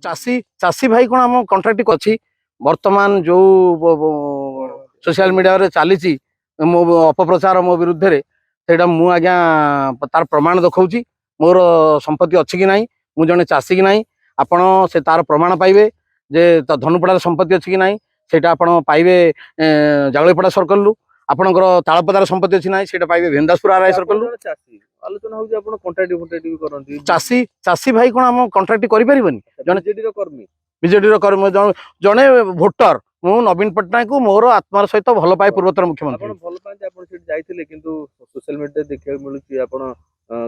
चाषी चाषी भाई कौन आम कंट्राक्ट अच्छी बर्तमान जो सोशल मीडिया रे चली मो अपप्रचार मो विरुद्ध रे सेटा मु आज्ञा तार प्रमाण देखौची मोर संपत्ति अच्छी कि नहीं मु जने चाषी कि नहीं आपण से तार प्रमाण पाइबे जे धनुपड़ा संपत्ति अच्छी कि नहीं सेटा आपण पाइबे जागलीपड़ा सर्कल रु आपणकर तालपदार संपत्ति अच्छी नहीं सेटा पाइबे भेंदासपुर आरआई सर्कल रु आलोचना होउची आपण कॉन्ट्रैक्ट भी करंती चाषी चाषी भाई कोन हम कॉन्ट्रैक्ट करि परिबनी जने जेडी रो कर्मी बीजेडी रो कर्मी जने भोटर मु नवीन पट्टनायक को मोर आत्मार सहित भल पाए पूर्वोत्तर मुख्यमंत्री आपण भल पाए आपण सेठ जाइथिले किंतु सोशल मीडिया देखिया मिलुची आपण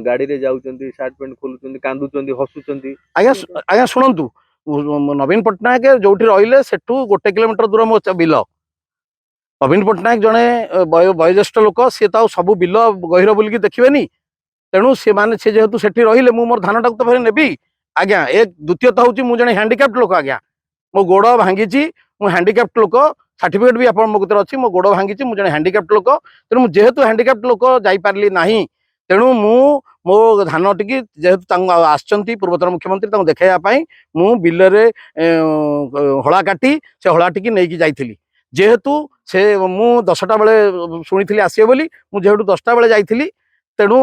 गाड़ी रे जाउचंती शर्ट पैंट खोलुचंती कांदुचंती हसुचंती आज्ञा आज्ञा शुणंतु नवीन पट्टनायक जोठी रहिले सेठू 1 किलोमीटर दूर मो बिल नवीन पट्टनायक जने वयोज्येष्ठ लोक सी तो सब बिल गहिर बुलिकी देखिबेनी तेणु से माने से जेहेतु सेठी रहिले मु मोर धान टाक तो फेर नेबी आज्ञा एक द्वितीयतः होची मु जने हैंडिकैप्ड लोक आज्ञा मो गोड़ भांगीची मु हैंडिकैप्ड लोक सर्टिफिकेट भी आपण मो कतर अछि मो गोड़ भांगीची मु जने हैंडिकैप्ड लोक तेणु जेहेतु हैंडिकैप्ड लोक जाई पारली नाही तेणु मु मो धान टिकी जेहेतु आसचंती पूर्वोत्तर मुख्यमंत्री तांको देखाइया पई मु बिल रे हळा काटी से हळा टिकी नेकी जाइथिली जेहेतु से मु 10टा बेले सुनिथिली आसीए बोली मु जेहेतु 10टा बेले जाइथिली तेणु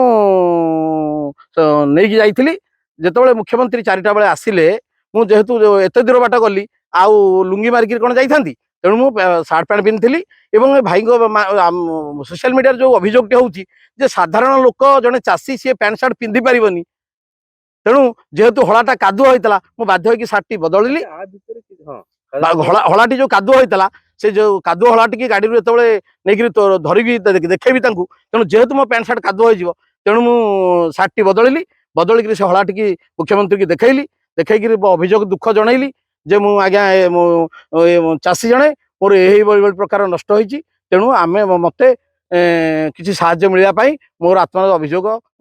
नहीं जाइथिली जेतबेले मुख्यमंत्री 4टा बेले आसिले मु जेहेतु एते दूर बाट गली आउ लुंगी मारिकी कौन जाइथांती तेणु मु सार्ट पैंट पिंधिली एवं भाई सोशल मीडिया जो अभियोगटे होउची जे साधारण लोक जने चाषी सी पैंट सार्ट पिंधि पारिबनी तेणु जेहेतु हलाटा कादुआ होइतला मु बाध्य होइकी सार्टटी बदलिली हलाटी जो कादुआ होइतला से जो कादुआ हलाटी की गाड़ी जेतबेले नेकी धरिकी देखेबी तांकू तेणु जेहेतु मो पैंट सार्ट कादुआ होइजिवो तेणु मु सार्टटी बदलिली बदलिकी से हलाटी की मुख्यमंत्री की देखैली देखैकी अभियोग दुख जनैली जे मु आज्ञा चाषी जने मोर यही प्रकार नष्ट होइची तेणु आमे मते किसी साहाय्य मिलिया पाई मोर आत्मा अभियोग